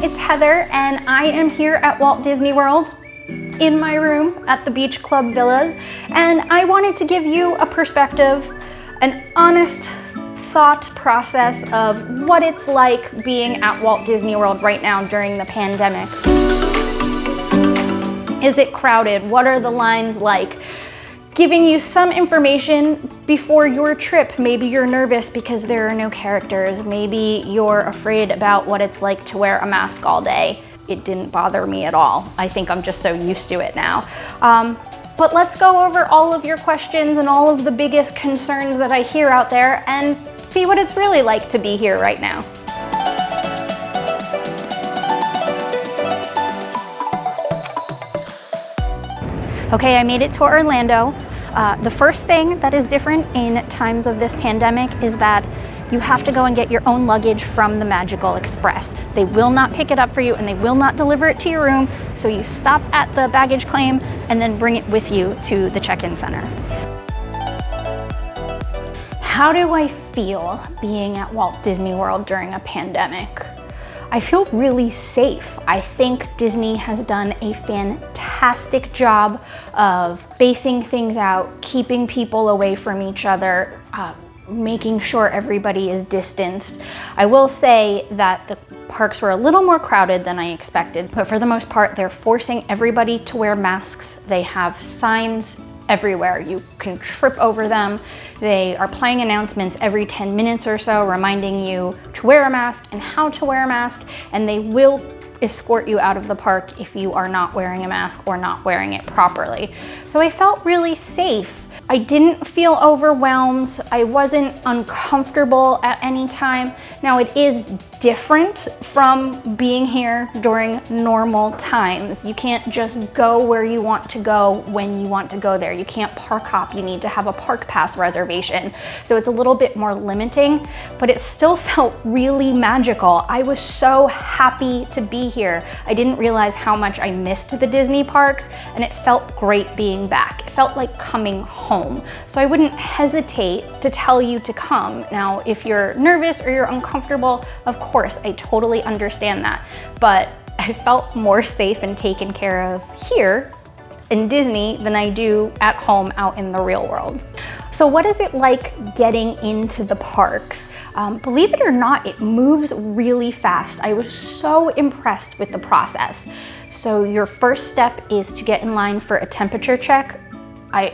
it's Heather, and I am here at Walt Disney World in my room at the Beach Club Villas, and I wanted to give you a perspective, an honest thought process of what it's like being at Walt Disney World right now during the pandemic. Is it crowded? What are the lines like? Giving you some information before your trip. Maybe you're nervous because there are no characters. Maybe you're afraid about what it's like to wear a mask all day. It didn't bother me at all. I think I'm just so used to it now. But let's go over all of your questions and all of the biggest concerns that I hear out there and see what it's really like to be here right now. Okay, I made it to Orlando. The first thing that is different in times of this pandemic is that you have to go and get your own luggage from the Magical Express. They will not pick it up for you and they will not deliver it to your room, so you stop at the baggage claim and then bring it with you to the check-in center. How do I feel being at Walt Disney World during a pandemic? I feel really safe. I think Disney has done a fantastic job of spacing things out, keeping people away from each other, making sure everybody is distanced. I will say that the parks were a little more crowded than I expected, but for the most part, they're forcing everybody to wear masks. They have signs everywhere. You can trip over them. They are playing announcements every 10 minutes or so, reminding you to wear a mask and how to wear a mask, and they will escort you out of the park if you are not wearing a mask or not wearing it properly. So I felt really safe. I didn't feel overwhelmed. I wasn't uncomfortable at any time. Now it is different from being here during normal times. You can't just go where you want to go when you want to go there. You can't park hop. You need to have a park pass reservation. So it's a little bit more limiting, but it still felt really magical. I was so happy to be here. I didn't realize how much I missed the Disney parks, and it felt great being back. It felt like coming home. So I wouldn't hesitate to tell you to come. Now, if you're nervous or you're uncomfortable, of course, I totally understand that. But I felt more safe and taken care of here in Disney than I do at home out in the real world. So what is it like getting into the parks? Believe it or not, it moves really fast. I was so impressed with the process. So your first step is to get in line for a temperature check.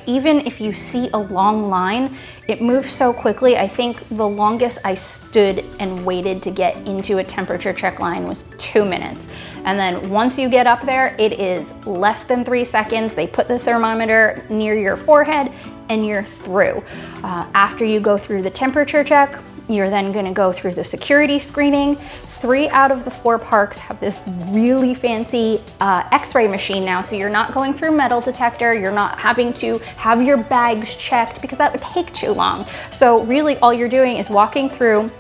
Even if you see a long line, it moves so quickly. I think the longest I stood and waited to get into a temperature check line was 2 minutes. And then once you get up there, it is less than 3 seconds. They put the thermometer near your forehead and you're through. After you go through the temperature check, you're then gonna go through the security screening. 3 out of the 4 parks have this really fancy X-ray machine now, so you're not going through metal detector, you're not having to have your bags checked because that would take too long. So really all you're doing is walking through,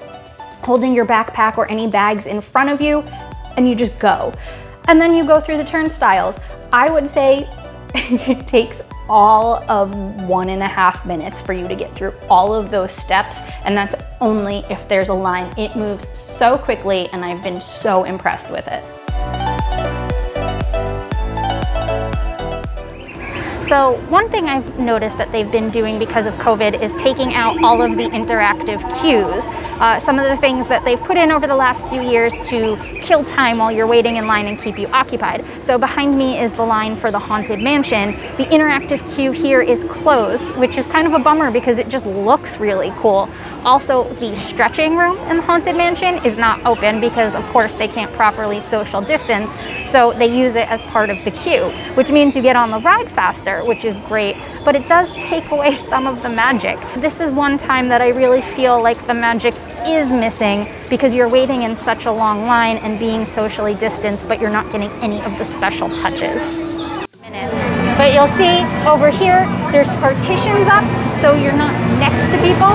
holding your backpack or any bags in front of you, and you just go. And then you go through the turnstiles. I would say it takes all of 1.5 minutes for you to get through all of those steps, and that's only if there's a line. It moves so quickly, and I've been so impressed with it. So one thing I've noticed that they've been doing because of COVID is taking out all of the interactive cues. Some of the things that they've put in over the last few years to kill time while you're waiting in line and keep you occupied. So behind me is the line for the Haunted Mansion. The interactive queue here is closed, which is kind of a bummer because it just looks really cool. Also, the stretching room in the Haunted Mansion is not open because, of course, they can't properly social distance, so they use it as part of the queue, which means you get on the ride faster, which is great, but it does take away some of the magic. This is one time that I really feel like the magic is missing because you're waiting in such a long line and being socially distanced, but you're not getting any of the special touches. But you'll see over here, there's partitions up, so you're not next to people.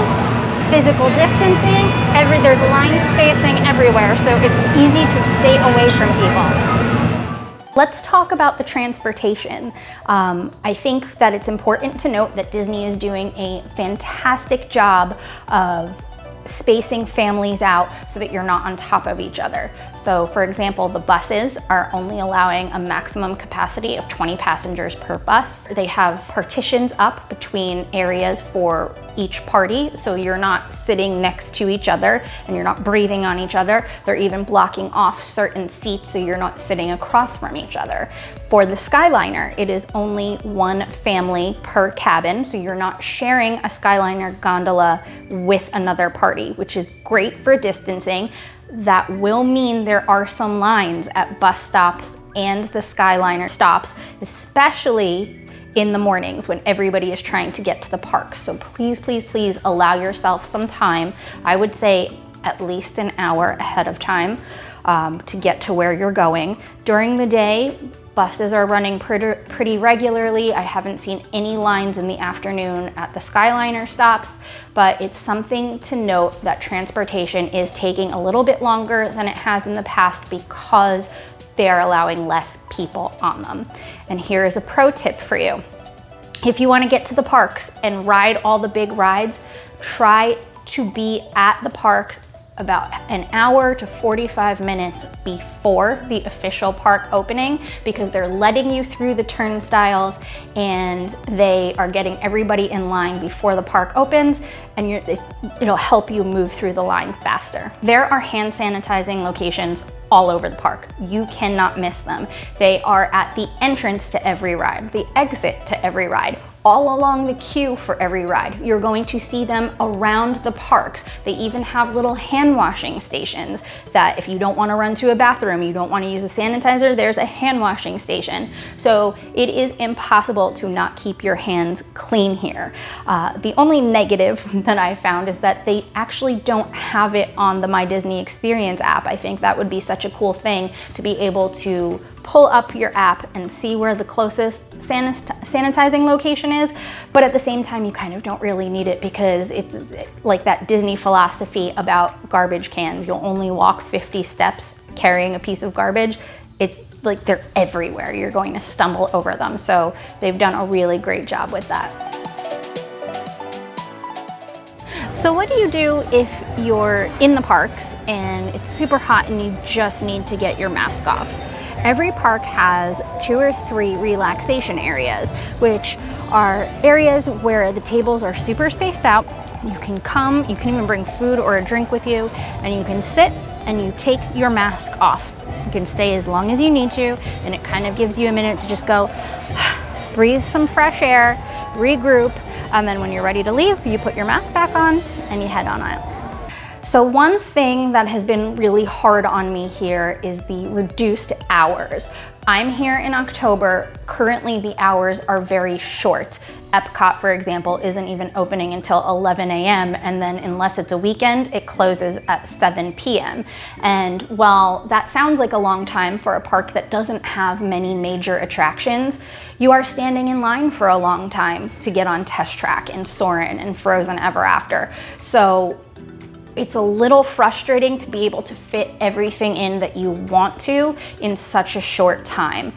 Physical distancing, there's line spacing everywhere, so it's easy to stay away from people. Let's talk about the transportation. I think that it's important to note that Disney is doing a fantastic job of spacing families out so that you're not on top of each other. So for example, the buses are only allowing a maximum capacity of 20 passengers per bus. They have partitions up between areas for each party, so you're not sitting next to each other and you're not breathing on each other. They're even blocking off certain seats so you're not sitting across from each other. For the Skyliner, it is only one family per cabin, so you're not sharing a Skyliner gondola with another party, which is great for distancing. That will mean there are some lines at bus stops and the Skyliner stops, especially in the mornings when everybody is trying to get to the park. So please, please, please allow yourself some time. I would say at least an hour ahead of time to get to where you're going. During the day, buses are running pretty regularly. I haven't seen any lines in the afternoon at the Skyliner stops, but it's something to note that transportation is taking a little bit longer than it has in the past because they are allowing less people on them. And here is a pro tip for you. If you want to get to the parks and ride all the big rides, try to be at the parks about an hour to 45 minutes before the official park opening, because they're letting you through the turnstiles and they are getting everybody in line before the park opens, and it'll help you move through the line faster. There are hand sanitizing locations all over the park. You cannot miss them. They are at the entrance to every ride, the exit to every ride, all along the queue for every ride. You're going to see them around the parks. They even have little hand washing stations that if you don't want to run to a bathroom, you don't want to use a sanitizer, there's a hand washing station. So it is impossible to not keep your hands clean here. The only negative that I found is that they actually don't have it on the My Disney Experience app. I think that would be such a cool thing to be able to pull up your app and see where the closest sanitizing location is, but at the same time you kind of don't really need it because it's like that Disney philosophy about garbage cans. You'll only walk 50 steps carrying a piece of garbage. It's like they're everywhere. You're going to stumble over them. So they've done a really great job with that. So what do you do if you're in the parks and it's super hot and you just need to get your mask off? Every park has 2 or 3 relaxation areas, which are areas where the tables are super spaced out. You can come, you can even bring food or a drink with you, and you can sit and you take your mask off. You can stay as long as you need to, and it kind of gives you a minute to just go breathe some fresh air, regroup, and then when you're ready to leave, you put your mask back on and you head on out. So one thing that has been really hard on me here is the reduced hours. I'm here in October. Currently the hours are very short. Epcot, for example, isn't even opening until 11 a.m. and then unless it's a weekend, it closes at 7 p.m. And while that sounds like a long time for a park that doesn't have many major attractions, you are standing in line for a long time to get on Test Track and Soarin' and Frozen Ever After. So it's a little frustrating to be able to fit everything in that you want to in such a short time.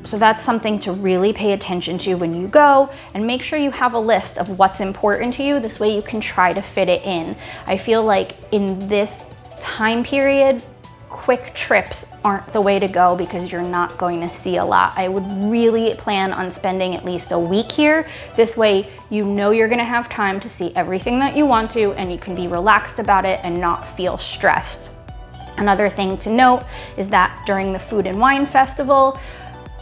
So that's something to really pay attention to when you go, and make sure you have a list of what's important to you. This way you can try to fit it in. I feel like in this time period, quick trips aren't the way to go because you're not going to see a lot. I would really plan on spending at least a week here. This way you know you're gonna have time to see everything that you want to, and you can be relaxed about it and not feel stressed. Another thing to note is that during the Food and Wine Festival,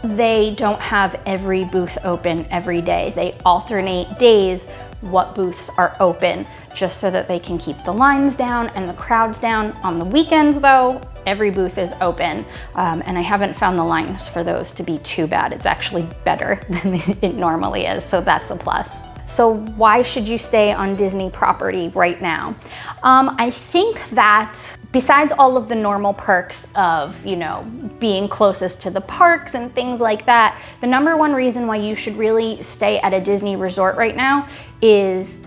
they don't have every booth open every day. They alternate days what booths are open, just so that they can keep the lines down and the crowds down. On the weekends though, every booth is open, and I haven't found the lines for those to be too bad. It's actually better than it normally is, so that's a plus. So why should you stay on Disney property right now? I think that besides all of the normal perks of, being closest to the parks and things like that, the #1 reason why you should really stay at a Disney resort right now is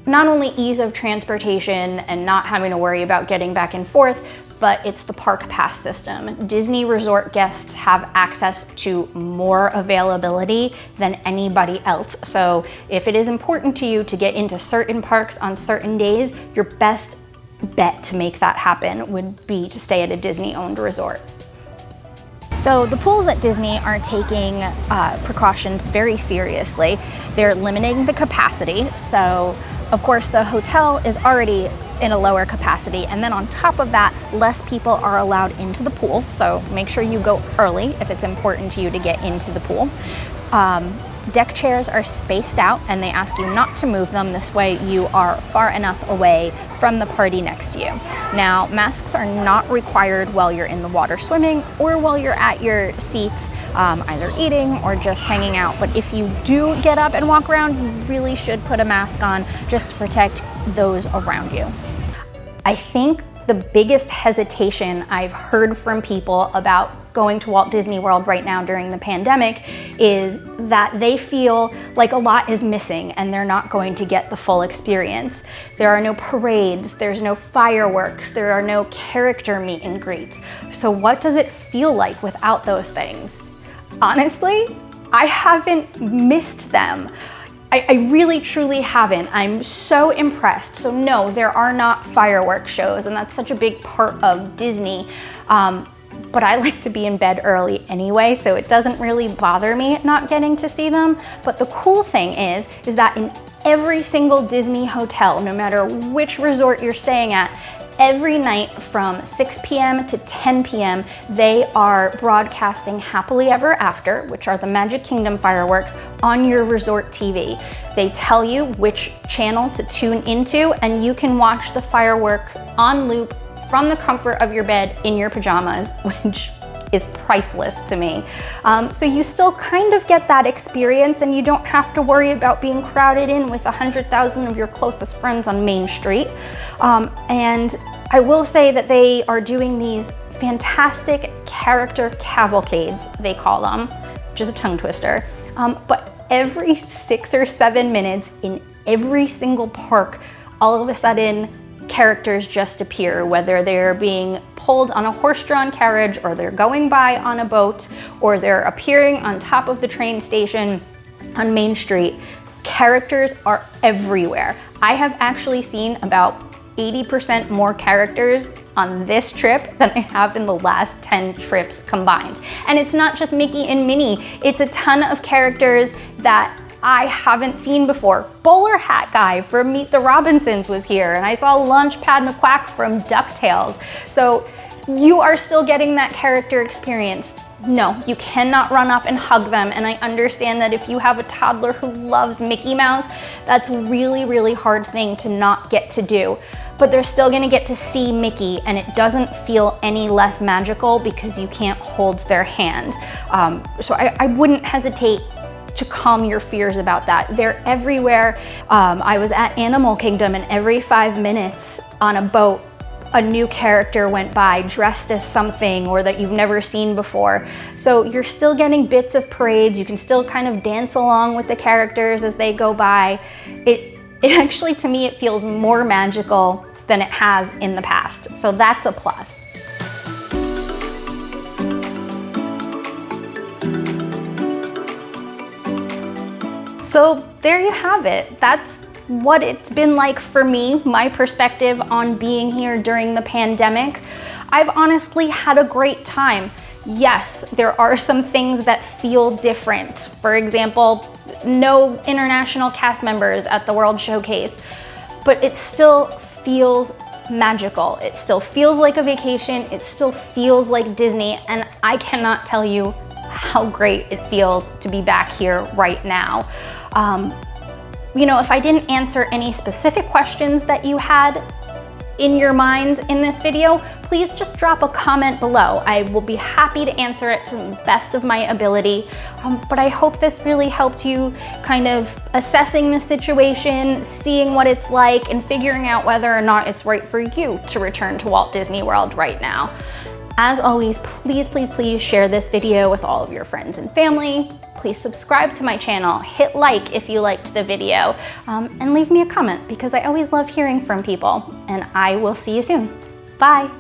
not only ease of transportation and not having to worry about getting back and forth, but it's the park pass system. Disney resort guests have access to more availability than anybody else. So if it is important to you to get into certain parks on certain days, your best bet to make that happen would be to stay at a Disney-owned resort. So the pools at Disney are taking precautions very seriously. They're limiting the capacity. So of course the hotel is already in a lower capacity, and then on top of that, less people are allowed into the pool. So make sure you go early if it's important to you to get into the pool. Deck chairs are spaced out and they ask you not to move them. This way you are far enough away from the party next to you. Now, masks are not required while you're in the water swimming or while you're at your seats, either eating or just hanging out. But if you do get up and walk around, you really should put a mask on just to protect those around you. I think the biggest hesitation I've heard from people about going to Walt Disney World right now during the pandemic is that they feel like a lot is missing and they're not going to get the full experience. There are no parades, there's no fireworks, there are no character meet and greets. So what does it feel like without those things? Honestly, I haven't missed them. I really truly haven't. I'm so impressed. So no, there are not fireworks shows, and that's such a big part of Disney. But I like to be in bed early anyway, so it doesn't really bother me not getting to see them. But the cool thing is that in every single Disney hotel, no matter which resort you're staying at, every night from 6 p.m. to 10 p.m., they are broadcasting Happily Ever After, which are the Magic Kingdom fireworks, on your resort TV. They tell you which channel to tune into, and you can watch the fireworks on loop from the comfort of your bed in your pajamas, which is priceless to me. So you still kind of get that experience, and you don't have to worry about being crowded in with 100,000 of your closest friends on Main Street. And I will say that they are doing these fantastic character cavalcades, they call them, which is a tongue twister. But every 6 or 7 minutes in every single park, all of a sudden, characters just appear, whether they're being pulled on a horse-drawn carriage, or they're going by on a boat, or they're appearing on top of the train station on Main Street. Characters are everywhere. I have actually seen about 80% more characters on this trip than I have in the last 10 trips combined. And it's not just Mickey and Minnie, it's a ton of characters that I haven't seen before. Bowler Hat Guy from Meet the Robinsons was here, and I saw Launchpad McQuack from DuckTales. So you are still getting that character experience. No, you cannot run up and hug them, and I understand that if you have a toddler who loves Mickey Mouse, that's a really, really hard thing to not get to do. But they're still gonna get to see Mickey, and it doesn't feel any less magical because you can't hold their hand. So I wouldn't hesitate to calm your fears about that. They're everywhere. I was at Animal Kingdom, and every 5 minutes on a boat, a new character went by dressed as something or that you've never seen before. So you're still getting bits of parades. You can still kind of dance along with the characters as they go by. It actually, to me, it feels more magical than it has in the past. So that's a plus. So there you have it. That's what it's been like for me, my perspective on being here during the pandemic. I've honestly had a great time. Yes, there are some things that feel different. For example, no international cast members at the World Showcase, but it still feels magical. It still feels like a vacation. It still feels like Disney, and I cannot tell you how great it feels to be back here right now. You know, if I didn't answer any specific questions that you had in your minds in this video, please just drop a comment below. I will be happy to answer it to the best of my ability. But I hope this really helped you kind of assessing the situation, seeing what it's like, and figuring out whether or not it's right for you to return to Walt Disney World right now. As always, please, please, please share this video with all of your friends and family. Please subscribe to my channel, hit like if you liked the video, and leave me a comment because I always love hearing from people, and I will see you soon. Bye.